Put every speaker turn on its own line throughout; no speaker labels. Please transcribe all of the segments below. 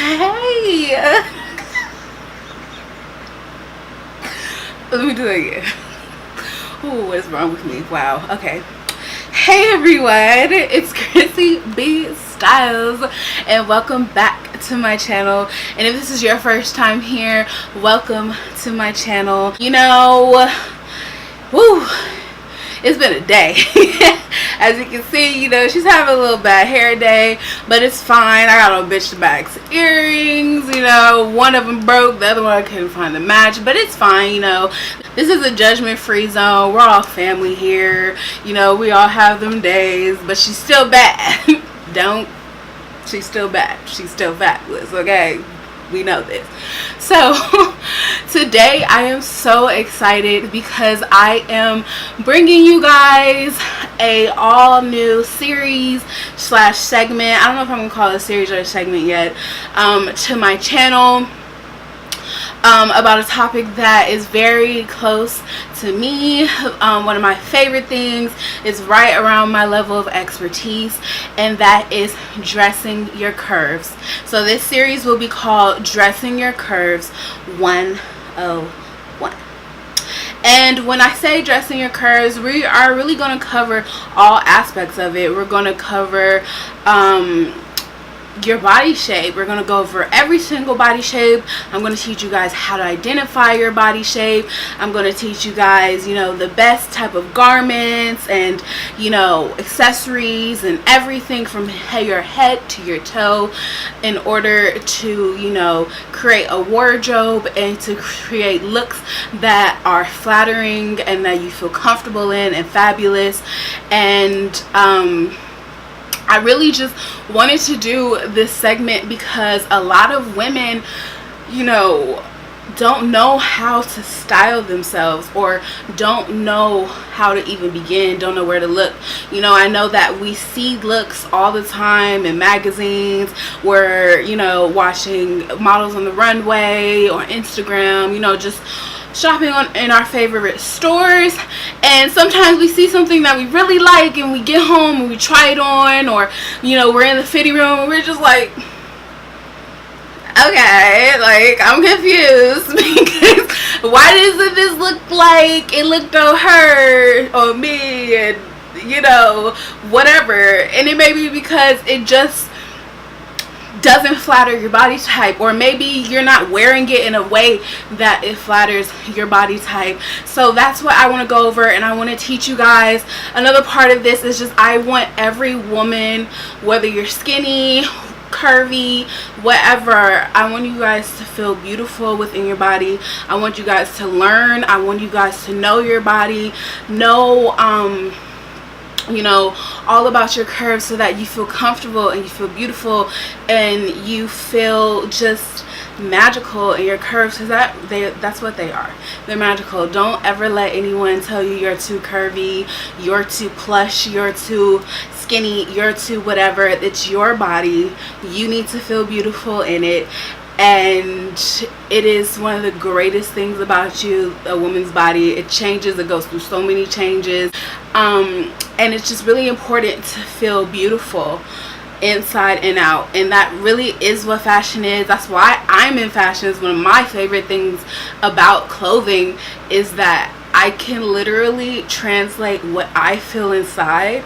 Hey! Let me do it again. Ooh, what is wrong with me? Wow. Okay. Hey everyone, it's Chrissy B Styles and welcome back to my channel. And if this is your first time here, welcome to my channel. You know, woo, it's been a day. As you can see, you know, she's having a little bad hair day, but it's fine. I got on bitch to bags earrings, you know, one of them broke, the other one I couldn't find the match, but it's fine, you know. This is a judgment-free zone. We're all family here, you know, we all have them days, but she's still bad. She's still bad. She's still fabulous, okay? We know this. So today I am so excited because I am bringing you guys a all new series slash segment. I don't know if I'm gonna call it a series or a segment yet, to my channel, about a topic that is very close to me. One of my favorite things is right around my level of expertise, and that is dressing your curves. So this series will be called Dressing Your Curves 101. And when I say dressing your curves, we are really going to cover all aspects of it. We're going to cover your body shape. We're going to go over every single body shape. I'm going to teach you guys how to identify your body shape. I'm going to teach you guys, you know, the best type of garments and, you know, accessories and everything from your head to your toe in order to, you know, create a wardrobe and to create looks that are flattering and that you feel comfortable in and fabulous. And I really just wanted to do this segment because a lot of women, you know, don't know how to style themselves or don't know how to even begin, don't know where to look. You know, I know that we see looks all the time in magazines. We're, you know, watching models on the runway or Instagram, you know, just shopping in our favorite stores, and sometimes we see something that we really like and we get home and we try it on, or, you know, we're in the fitting room and we're just like, okay, like, I'm confused because why doesn't this look like it looked on her or me, and, you know, whatever. And it may be because it just doesn't flatter your body type, or maybe you're not wearing it in a way that it flatters your body type. So that's what I want to go over, and I want to teach you guys. Another part of this is just I want every woman, whether you're skinny, curvy, whatever, I want you guys to feel beautiful within your body. I want you guys to learn. I want you guys to know your body, know you know, all about your curves, so that you feel comfortable and you feel beautiful and you feel just magical in your curves, because that's what they are. They're magical. Don't ever let anyone tell you you're too curvy, you're too plush, you're too skinny, you're too whatever. It's your body. You need to feel beautiful in it. And it is one of the greatest things about you, a woman's body. It changes, it goes through so many changes, and it's just really important to feel beautiful inside and out. And that really is what fashion is. That's why I'm in fashion. It's one of my favorite things about clothing, is that I can literally translate what I feel inside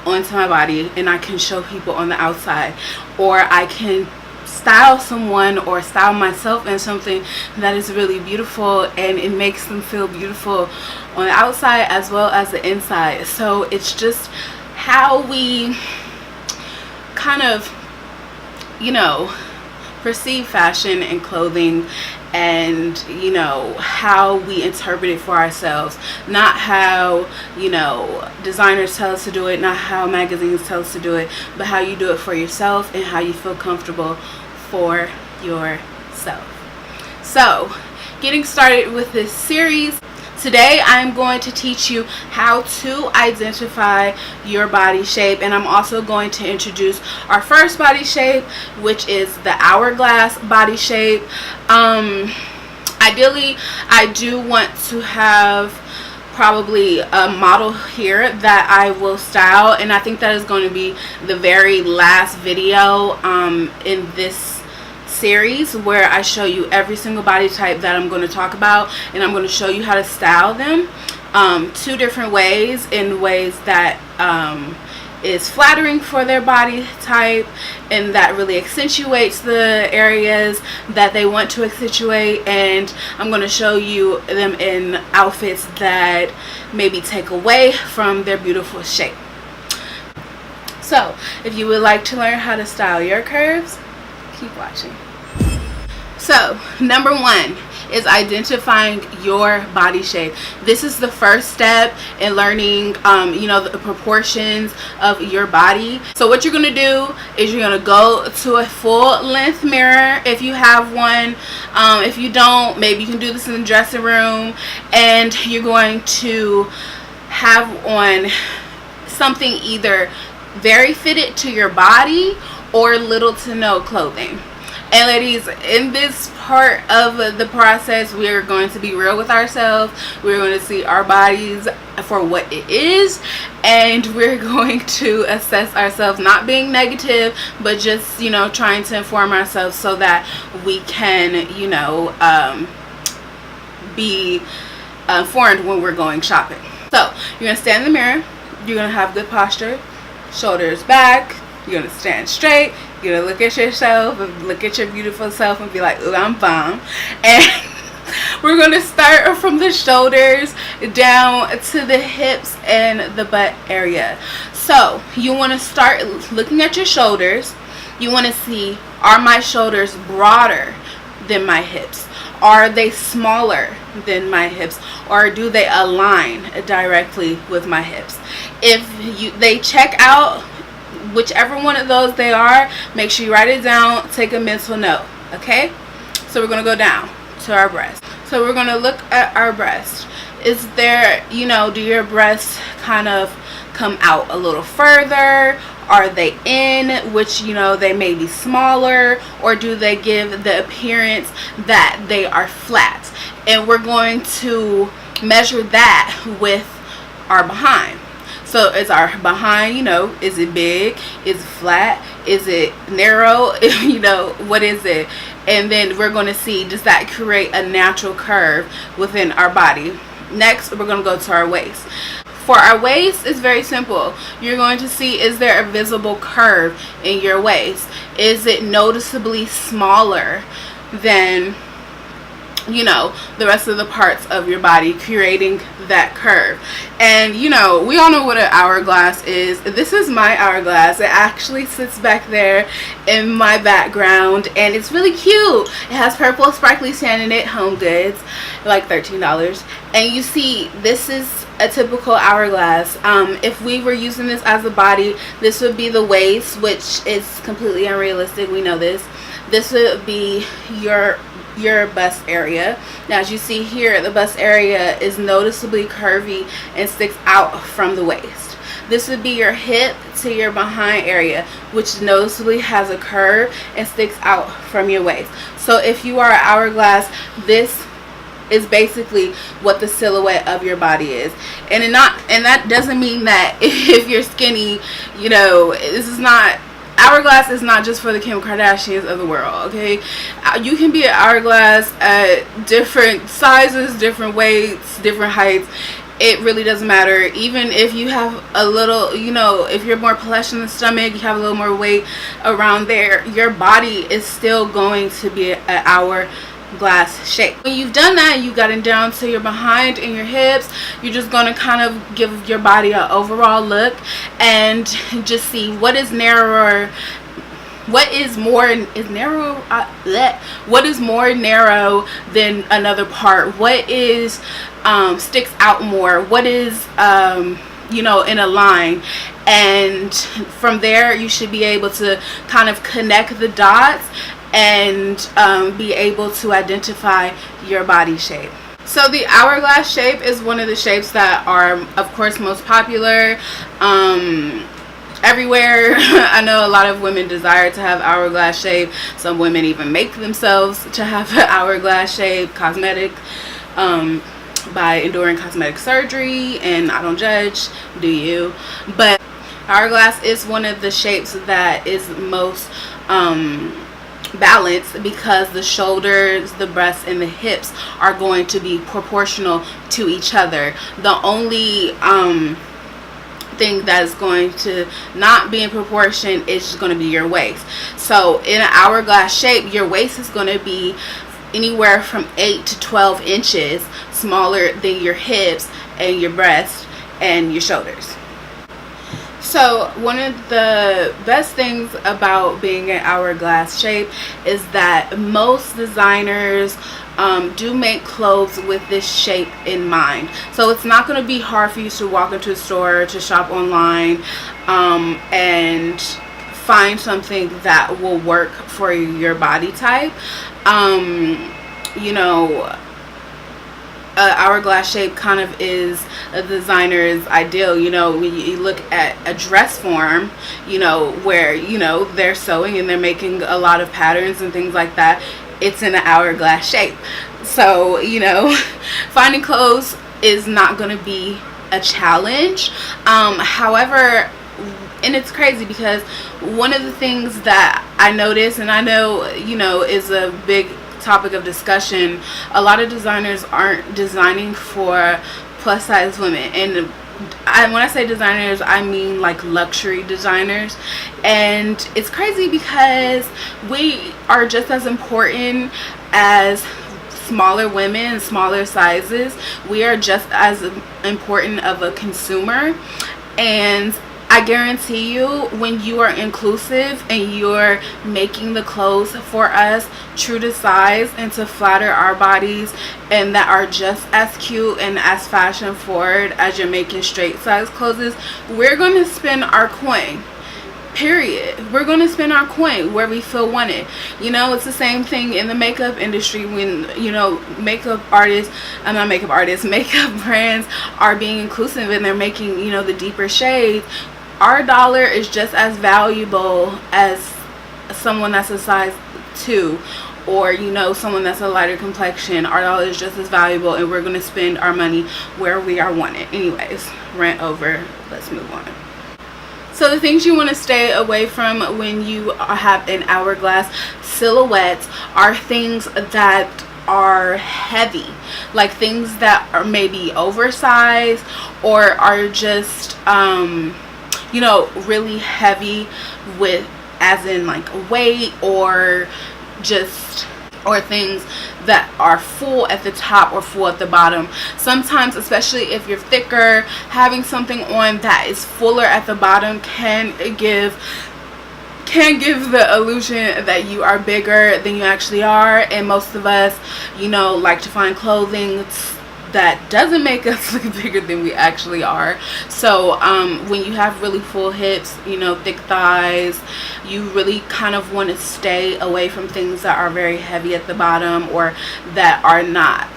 onto my body, and I can show people on the outside, or I can style someone or style myself in something that is really beautiful, and it makes them feel beautiful on the outside as well as the inside. So it's just how we kind of, you know, perceive fashion and clothing, and, you know, how we interpret it for ourselves, not how, you know, designers tell us to do it, not how magazines tell us to do it, but how you do it for yourself and how you feel comfortable for yourself. So, getting started with this series, today I'm going to teach you how to identify your body shape, and I'm also going to introduce our first body shape, which is the hourglass body shape. Ideally, I do want to have probably a model here that I will style, and I think that is going to be the very last video in this series where I show you every single body type that I'm going to talk about, and I'm going to show you how to style them 2 different ways, in ways that is flattering for their body type and that really accentuates the areas that they want to accentuate. And I'm going to show you them in outfits that maybe take away from their beautiful shape. So if you would like to learn how to style your curves, keep watching. So number 1 is identifying your body shape. This is the first step in learning the proportions of your body. So what you're gonna do is you're gonna go to a full length mirror if you have one. If you don't, maybe you can do this in the dressing room, and you're going to have on something either very fitted to your body or little to no clothing. And ladies, in this part of the process, we are going to be real with ourselves. We're going to see our bodies for what it is, and we're going to assess ourselves, not being negative, but just, trying to inform ourselves so that we can, be informed when we're going shopping. So you're going to stand in the mirror. You're going to have good posture, shoulders back. You're going to stand straight. You're going to look at yourself, look at your beautiful self and be like, ooh, I'm bomb. And we're going to start from the shoulders down to the hips and the butt area. So you want to start looking at your shoulders. You want to see, are my shoulders broader than my hips? Are they smaller than my hips? Or do they align directly with my hips? If they check out, whichever one of those they are, make sure you write it down, take a mental note. Okay, so we're going to go down to our breast. So we're going to look at our breast. Is there, do your breasts kind of come out a little further? Are they in, which they may be smaller, or do they give the appearance that they are flat? And we're going to measure that with our behind. So is our behind, is it big? Is it flat? Is it narrow? What is it? And then we're going to see, does that create a natural curve within our body? Next, we're going to go to our waist. For our waist, it's very simple. You're going to see, is there a visible curve in your waist? Is it noticeably smaller than the rest of the parts of your body, creating that curve? And we all know what an hourglass is. This is my hourglass. It actually sits back there in my background, and it's really cute. It has purple sparkly sand in it, Home Goods, like $13. And you see, this is a typical hourglass. If we were using this as a body, this would be the waist, which is completely unrealistic. We know this. This would be your bust area. Now, as you see here, the bust area is noticeably curvy and sticks out from the waist. This would be your hip to your behind area, which noticeably has a curve and sticks out from your waist. So if you are an hourglass, this is basically what the silhouette of your body is. And that doesn't mean that if you're skinny, this is not, hourglass is not just for the Kim Kardashians of the world, okay? You can be an hourglass at different sizes, different weights, different heights. It really doesn't matter. Even if you have a little, if you're more plush in the stomach, you have a little more weight around there, your body is still going to be an hourglass shape. When you've done that, you got it down to your behind and your hips, you're just going to kind of give your body an overall look and just see what is narrower, what is more narrow than another part, what is sticks out more, what is in a line. And from there, you should be able to kind of connect the dots and be able to identify your body shape. So the hourglass shape is one of the shapes that are, of course, most popular everywhere. I know a lot of women desire to have hourglass shape. Some women even make themselves to have an hourglass shape, cosmetic, by enduring cosmetic surgery, and I don't judge, do you? But hourglass is one of the shapes that is most balance, because the shoulders, the breasts, and the hips are going to be proportional to each other. The only thing that is going to not be in proportion is just going to be your waist. So in an hourglass shape, your waist is going to be anywhere from 8 to 12 inches smaller than your hips and your breasts and your shoulders. So one of the best things about being an hourglass shape is that most designers do make clothes with this shape in mind. So it's not going to be hard for you to walk into a store, to shop online, and find something that will work for your body type. You know, hourglass shape kind of is a designer's ideal. You know, when you look at a dress form, you know, where, you know, they're sewing and they're making a lot of patterns and things like that, it's in an hourglass shape. So, you know, finding clothes is not going to be a challenge. However, and it's crazy because one of the things that I notice, and I know, you know, is a big topic of discussion, a lot of designers aren't designing for plus size women. And when I say designers, I mean like luxury designers. And it's crazy because we are just as important as smaller women, smaller sizes. We are just as important of a consumer. And I guarantee you, when you are inclusive and you're making the clothes for us true to size and to flatter our bodies, and that are just as cute and as fashion forward as you're making straight size clothes, we're going to spend our coin. Period. We're going to spend our coin where we feel wanted. You know, it's the same thing in the makeup industry when, you know, makeup brands are being inclusive and they're making, you know, the deeper shades. Our dollar is just as valuable as someone that's a size 2, or, you know, someone that's a lighter complexion. Our dollar is just as valuable, and we're going to spend our money where we are wanted. Anyways, rant over. Let's move on. So the things you want to stay away from when you have an hourglass silhouette are things that are heavy, like things that are maybe oversized or are just you know, really heavy with, as in like weight, or just, or things that are full at the top or full at the bottom. Sometimes, especially if you're thicker, having something on that is fuller at the bottom can give the illusion that you are bigger than you actually are. And most of us, you know, like to find clothing that doesn't make us look bigger than we actually are. So when you have really full hips, you know, thick thighs, you really kind of want to stay away from things that are very heavy at the bottom, or that are not,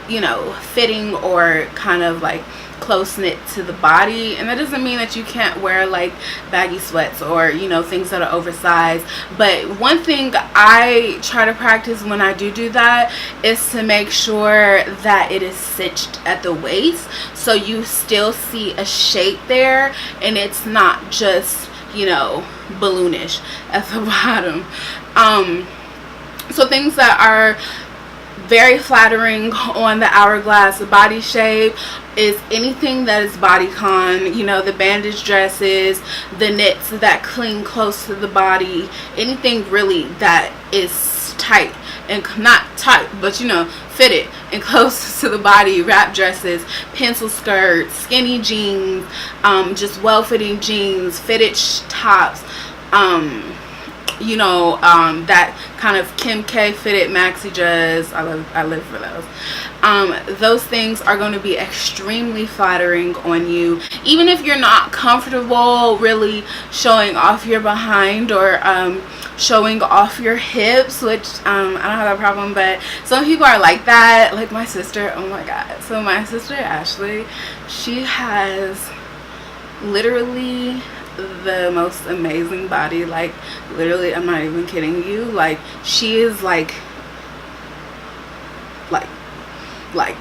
you know, fitting or kind of like close knit to the body. And that doesn't mean that you can't wear like baggy sweats or, you know, things that are oversized. But one thing I try to practice when I do that is to make sure that it is cinched at the waist, so you still see a shape there and it's not just, you know, balloonish at the bottom. So things that are very flattering on the hourglass body shape is anything that is bodycon, you know, the bandage dresses, the knits that cling close to the body, anything really that is tight, and not tight, but, you know, fitted and close to the body. Wrap dresses, pencil skirts, skinny jeans, just well-fitting jeans, fitted tops, you know, that kind of Kim K fitted maxi dress. I live for those. Those things are going to be extremely flattering on you, even if you're not comfortable really showing off your behind or showing off your hips, which I don't have that problem, but some people are like that. Like my sister, oh my god. So my sister Ashley, she has literally the most amazing body. Like, literally, I'm not even kidding you. Like, she is like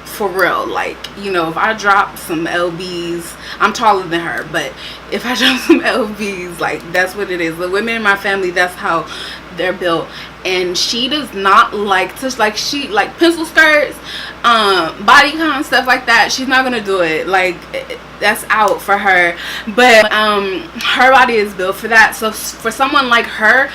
for real. Like, you know, if I drop some lbs, I'm taller than her, but if I drop some lbs, like, that's what it is. The women in my family, that's how they're built, and she does not like to, like, she like pencil skirts, bodycon, stuff like that. She's not gonna do it. Like, that's out for her. But her body is built for that. So for someone like her,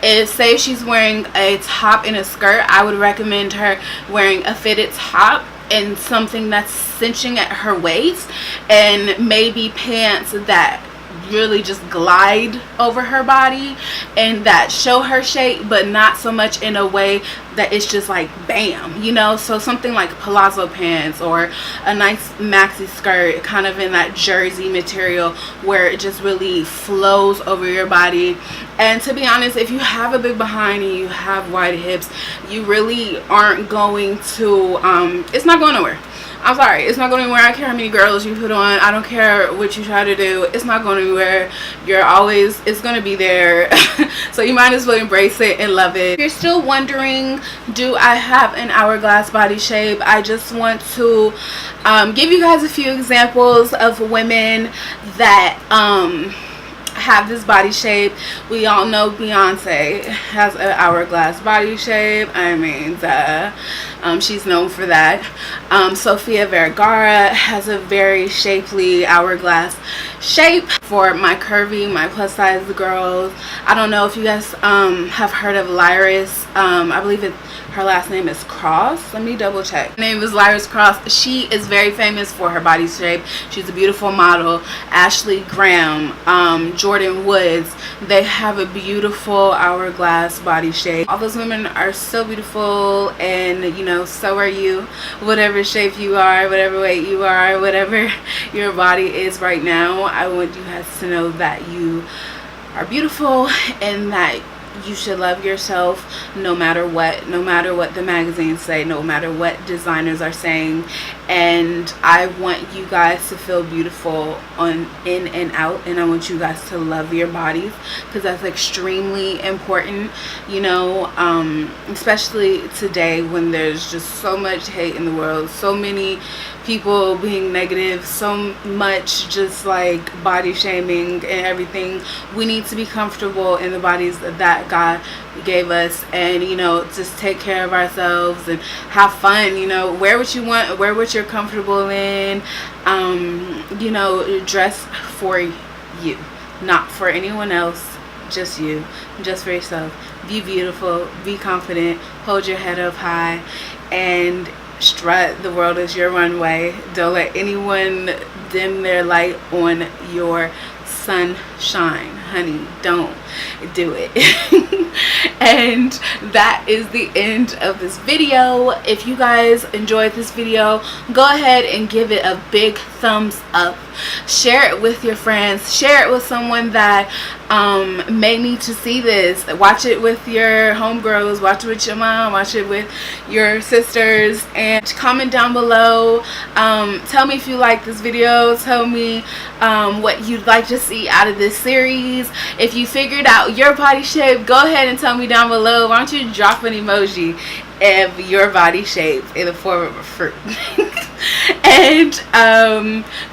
say she's wearing a top and a skirt, I would recommend her wearing a fitted top and something that's cinching at her waist, and maybe pants that really just glide over her body and that show her shape, but not so much in a way that it's just like bam, you know. So something like palazzo pants or a nice maxi skirt, kind of in that jersey material where it just really flows over your body. And to be honest, if you have a big behind and you have wide hips, you really aren't going to it's not going nowhere. I'm sorry, it's not going anywhere. I don't care how many girls you put on. I don't care what you try to do. It's not going anywhere. You're always, it's going to be there. So you might as well embrace it and love it. If you're still wondering, do I have an hourglass body shape? I just want to give you guys a few examples of women that have this body shape. We all know Beyonce has an hourglass body shape. I mean, she's known for that. Sofia Vergara has a very shapely hourglass shape. For my curvy, my plus size girls, I don't know if you guys have heard of Lyris. I believe her last name is Cross. Let me double check. Her name is Lyris Cross. She is very famous for her body shape. She's a beautiful model. Ashley Graham, Jordan Woods, they have a beautiful hourglass body shape. All those women are so beautiful, and you know, so are you. Whatever shape you are, whatever weight you are, whatever your body is right now, I want you guys to know that you are beautiful and that you should love yourself no matter what the magazines say, no matter what designers are saying. And I want you guys to feel beautiful on in and out, and I want you guys to love your bodies, because that's extremely important, you know, especially today when there's just so much hate in the world, so many people being negative, so much just like body shaming and everything. We need to be comfortable in the bodies that God gave us, and you know, just take care of ourselves and have fun, you know, wear what you want, wear what you're comfortable in, you know, dress for you, not for anyone else, just you, just for yourself. Be beautiful, be confident, hold your head up high, and strut. The world is your runway. Don't let anyone dim their light on your sunshine, honey. Don't do it. And that is the end of this video. If you guys enjoyed this video, go ahead and give it a big thumbs up. Share it with your friends. Share it with someone that may need to see this. Watch it with your homegirls. Watch it with your mom. Watch it with your sisters. And comment down below. Tell me if you like this video. Tell me what you'd like to see out of this series. If you figured out your body shape, go ahead and tell me down below. Why don't you drop an emoji of your body shape in the form of a fruit. And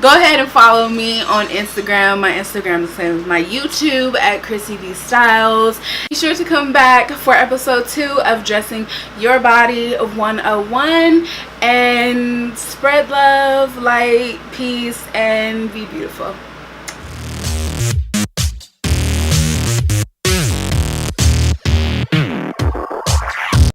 go ahead and follow me on Instagram. My Instagram is the same as my YouTube at Chrissy D Styles. Be sure to come back for episode 2 of Dressing Your Body 101. And spread love, light, peace, and be beautiful.